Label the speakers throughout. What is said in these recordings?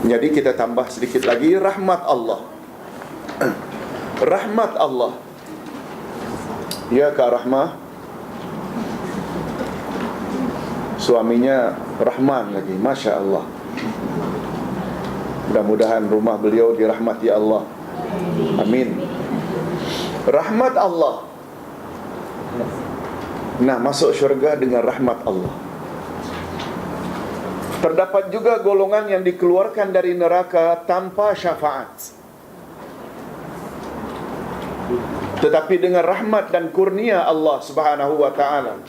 Speaker 1: Jadi kita tambah sedikit lagi, rahmat Allah. Rahmat Allah. Ya Kak Rahmah, suaminya Rahman lagi, Masya Allah. Mudah-mudahan rumah beliau dirahmati Allah. Amin. Rahmat Allah. Nah, masuk syurga dengan rahmat Allah. Terdapat juga golongan yang dikeluarkan dari neraka tanpa syafaat, tetapi dengan rahmat dan kurnia Allah Subhanahu wa ta'ala.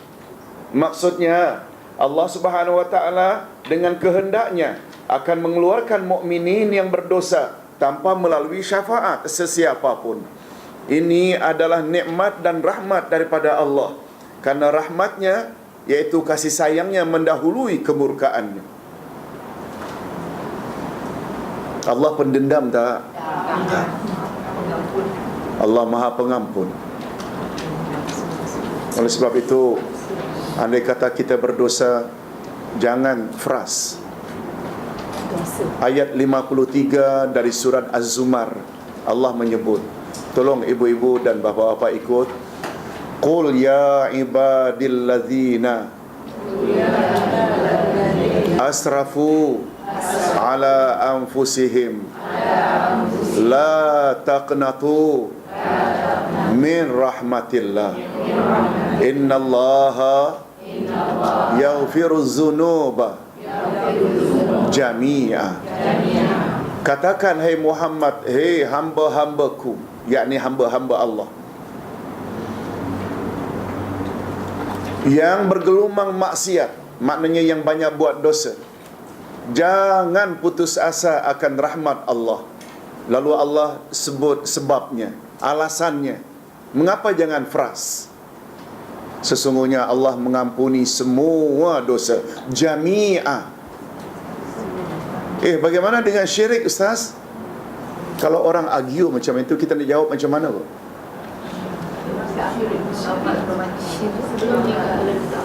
Speaker 1: Maksudnya Allah Subhanahu wa ta'ala dengan kehendaknya akan mengeluarkan mukminin yang berdosa tanpa melalui syafaat sesiapa pun. Ini adalah nikmat dan rahmat daripada Allah, karena rahmatnya yaitu kasih sayangnya mendahului kemurkaannya. Allah pendendam tak? Tak. Allah Maha Pengampun. Oleh sebab itu, andai kata kita berdosa, jangan fras. Ayat 53 dari surat Az-Zumar, Allah menyebut, tolong ibu-ibu dan bapa-bapa ikut, Qul ya ibadilladzina asrafu ala anfusihim la taqnatu min rahmatillah innallaha yaghfiruz dzunuba jami'a. Katakan, hai Muhammad, hei hamba-hambaku, yakni hamba-hamba Allah yang bergelumang maksiat, maknanya yang banyak buat dosa, jangan putus asa akan rahmat Allah. Lalu Allah sebut sebabnya, alasannya. Mengapa jangan fras? Sesungguhnya Allah mengampuni semua dosa, jami'ah. Bagaimana dengan syirik, Ustaz? Kalau orang argue macam itu, kita nak jawab macam mana, Bu?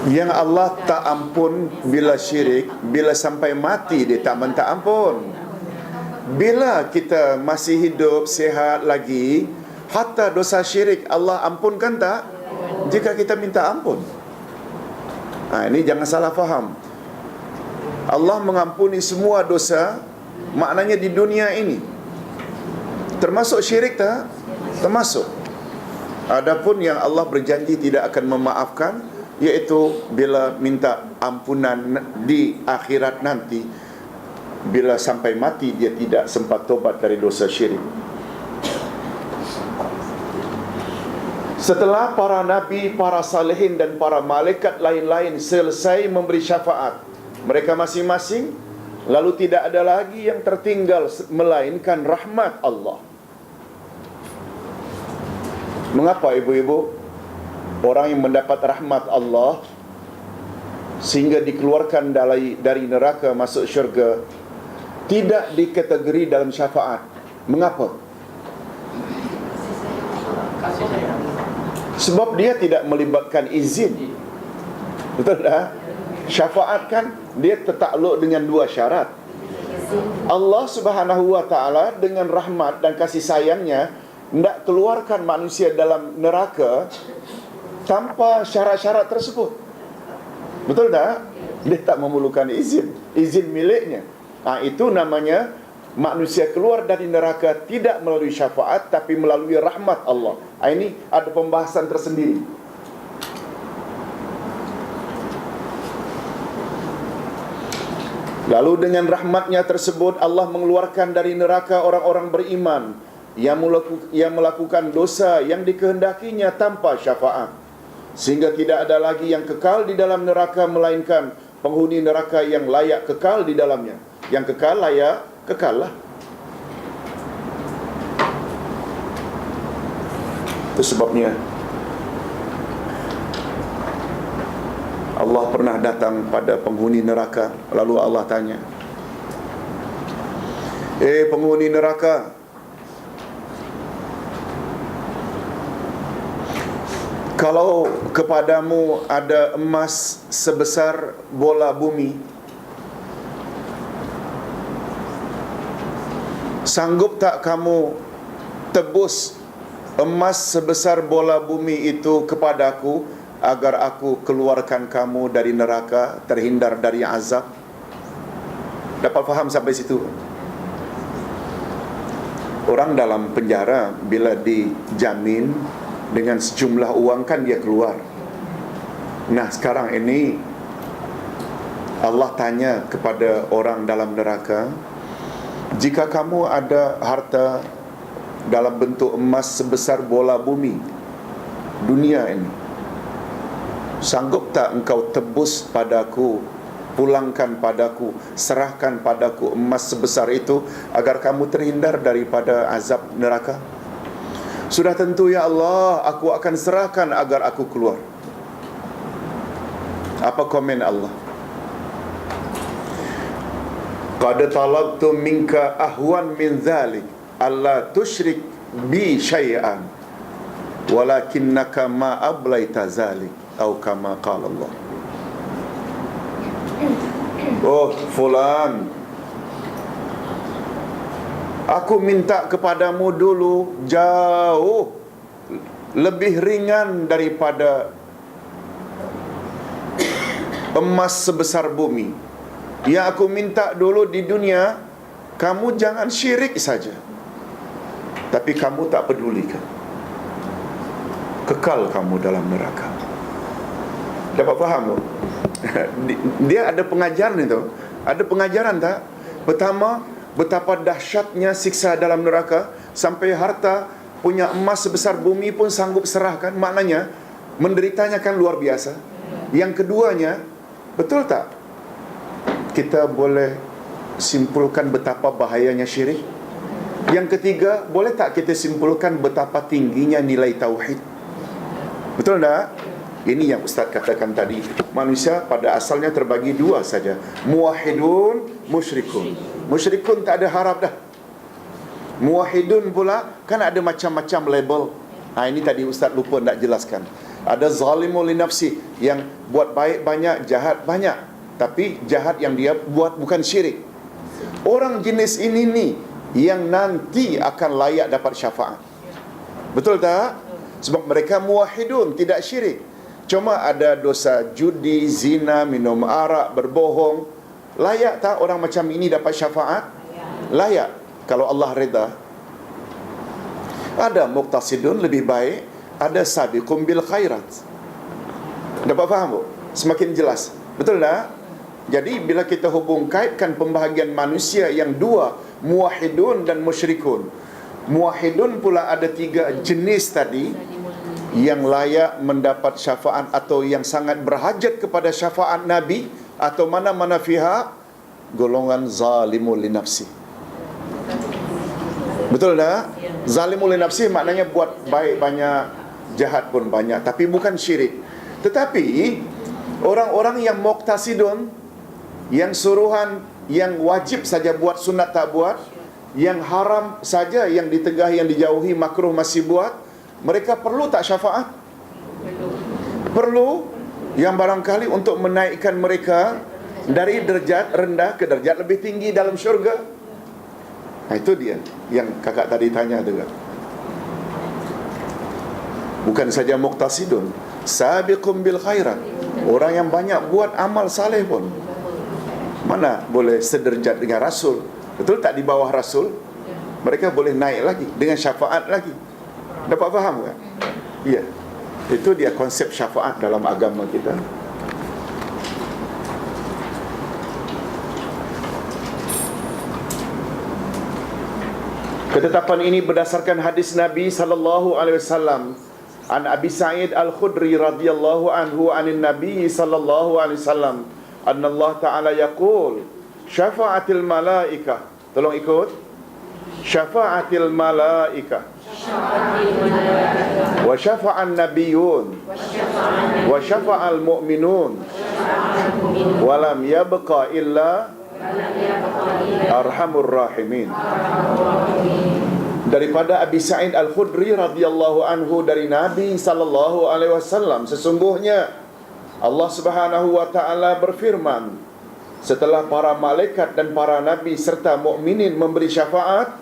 Speaker 1: Yang Allah tak ampun bila syirik, bila sampai mati dia tak minta ampun. Bila kita masih hidup, sihat lagi, hatta dosa syirik Allah ampunkan tak? Jika kita minta ampun. Ini jangan salah faham. Allah mengampuni semua dosa, maknanya di dunia ini. Termasuk syirik tak? Termasuk. Adapun yang Allah berjanji tidak akan memaafkan, iaitu bila minta ampunan di akhirat nanti, bila sampai mati dia tidak sempat tobat dari dosa syirik. Setelah para nabi, para salihin dan para malaikat lain-lain selesai memberi syafaat mereka masing-masing, lalu tidak ada lagi yang tertinggal melainkan rahmat Allah. Mengapa ibu-ibu? Orang yang mendapat rahmat Allah sehingga dikeluarkan dari neraka masuk syurga tidak dikategori dalam syafaat. Mengapa? Sebab dia tidak melibatkan izin. Betul tak? Syafaat kan dia tertakluk dengan dua syarat. Allah Subhanahu wa ta'ala dengan rahmat dan kasih sayangnya hendak keluarkan manusia dalam neraka tanpa syarat-syarat tersebut. Betul tak? Dia tak memerlukan izin miliknya. Itu namanya manusia keluar dari neraka tidak melalui syafaat, tapi melalui rahmat Allah. Ini ada pembahasan tersendiri. Lalu dengan rahmatnya tersebut Allah mengeluarkan dari neraka orang-orang beriman yang melakukan dosa yang dikehendakinya tanpa syafaat, sehingga tidak ada lagi yang kekal di dalam neraka melainkan penghuni neraka yang layak kekal di dalamnya. Yang kekal layak kekal lah. Itu sebabnya Allah pernah datang pada penghuni neraka, lalu Allah tanya, penghuni neraka, kalau kepadamu ada emas sebesar bola bumi, Sanggup tak kamu tebus emas sebesar bola bumi itu kepadaku, agar aku keluarkan kamu dari neraka, terhindar dari azab? Dapat faham sampai situ? Orang dalam penjara bila dijamin dengan sejumlah uang kan dia keluar. Nah, sekarang ini Allah tanya kepada orang dalam neraka, jika kamu ada harta dalam bentuk emas sebesar bola bumi dunia ini, sanggup tak engkau tebus padaku, pulangkan padaku, serahkan padaku emas sebesar itu, agar kamu terhindar daripada azab neraka? Sudah tentu ya Allah, aku akan serahkan agar aku keluar. Apa komen Allah? Qad talabtu minka ahwan min dhalik alla tusyrik bi syai'an walakinnaka ma ablaita zalik, atau kama qala Allah. Oh fulan, aku minta kepadamu dulu jauh lebih ringan daripada emas sebesar bumi. Yang aku minta dulu di dunia, kamu jangan syirik saja, tapi kamu tak pedulikan, kekal kamu dalam neraka. Dapat faham tak? Dia ada pengajaran itu. Ada pengajaran tak? Pertama, betapa dahsyatnya siksa dalam neraka, sampai harta punya emas sebesar bumi pun sanggup serahkan. Maknanya menderitanya kan luar biasa. Yang keduanya, betul tak kita boleh simpulkan betapa bahayanya syirik? Yang ketiga, boleh tak kita simpulkan betapa tingginya nilai tauhid? Betul tak? Ini yang Ustaz katakan tadi, manusia pada asalnya terbagi dua saja, muwahhidun, musyrikun. Musyrikun tak ada harap dah. Muwahhidun pula kan ada macam-macam label. Ini tadi Ustaz lupa nak jelaskan. Ada zalimul li nafsi, yang buat baik banyak, jahat banyak, tapi jahat yang dia buat bukan syirik. Orang jenis ini ni yang nanti akan layak dapat syafaat. Betul tak? Sebab mereka muwahhidun, tidak syirik. Cuma ada dosa judi, zina, minum arak, berbohong. Layak tak orang macam ini dapat syafaat? Layak, kalau Allah reda. Ada muqtasidun, lebih baik. Ada sabiqum bil khairat. Dapat faham tak? Semakin jelas. Betul tak? Jadi bila kita hubung kaitkan pembahagian manusia yang dua, muwahhidun dan musyrikun. Muwahhidun pula ada tiga jenis tadi yang layak mendapat syafaat atau yang sangat berhajat kepada syafaat Nabi, atau mana-mana pihak, golongan zalimul li nafsi. Betul tak? Zalimul li nafsi maknanya buat baik banyak, jahat pun banyak, tapi bukan syirik. Tetapi orang-orang yang muqtasidun, yang suruhan, yang wajib saja buat, sunat tak buat, yang haram saja yang ditegah, yang dijauhi, makruh masih buat, mereka perlu tak syafaat? Perlu. Yang barangkali untuk menaikkan mereka dari derajat rendah ke derajat lebih tinggi dalam syurga. Itu dia yang kakak tadi tanya juga. Bukan saja muqtasidun, sabiqum bil khairat, orang yang banyak buat amal saleh pun. Mana boleh sederajat dengan Rasul? Betul tak? Di bawah Rasul mereka boleh naik lagi dengan syafaat lagi. Dapat faham kan? Ya. Itu dia konsep syafaat dalam agama kita. Ketetapan ini berdasarkan hadis Nabi sallallahu alaihi wasallam. An Abi Sa'id Al-Khudri radhiyallahu anhu anin Nabi sallallahu alaihi wasallam, anna Allah Ta'ala yaqul, syafa'atil malaikah. Tolong ikut. Syafa'atil malaikah. Wa syafa'an nabiyyun. Wa syafa'al mu'minun. Wa lam yabqa illa arhamur rahimin. Daripada Abi Sa'id Al-Khudri radhiyallahu anhu dari Nabi sallallahu alaihi wasallam, sesungguhnya Allah Subhanahu wa taala berfirman, setelah para malaikat dan para nabi serta mukminin memberi syafaat,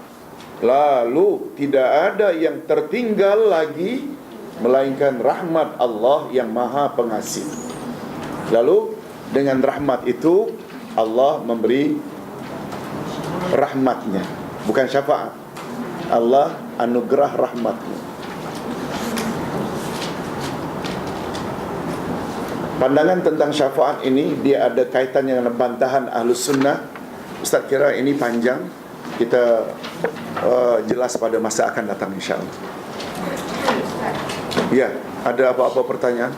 Speaker 1: Lalu tidak ada yang tertinggal lagi melainkan rahmat Allah yang Maha Pengasih. Lalu dengan rahmat itu Allah memberi rahmatnya, bukan syafaat. Allah anugerah rahmatnya. Pandangan tentang syafaat ini dia ada kaitannya dengan bantahan Ahlus Sunnah. Ustaz kira ini panjang, kita jelas pada masa akan datang insya-Allah. Ya, ada apa-apa pertanyaan?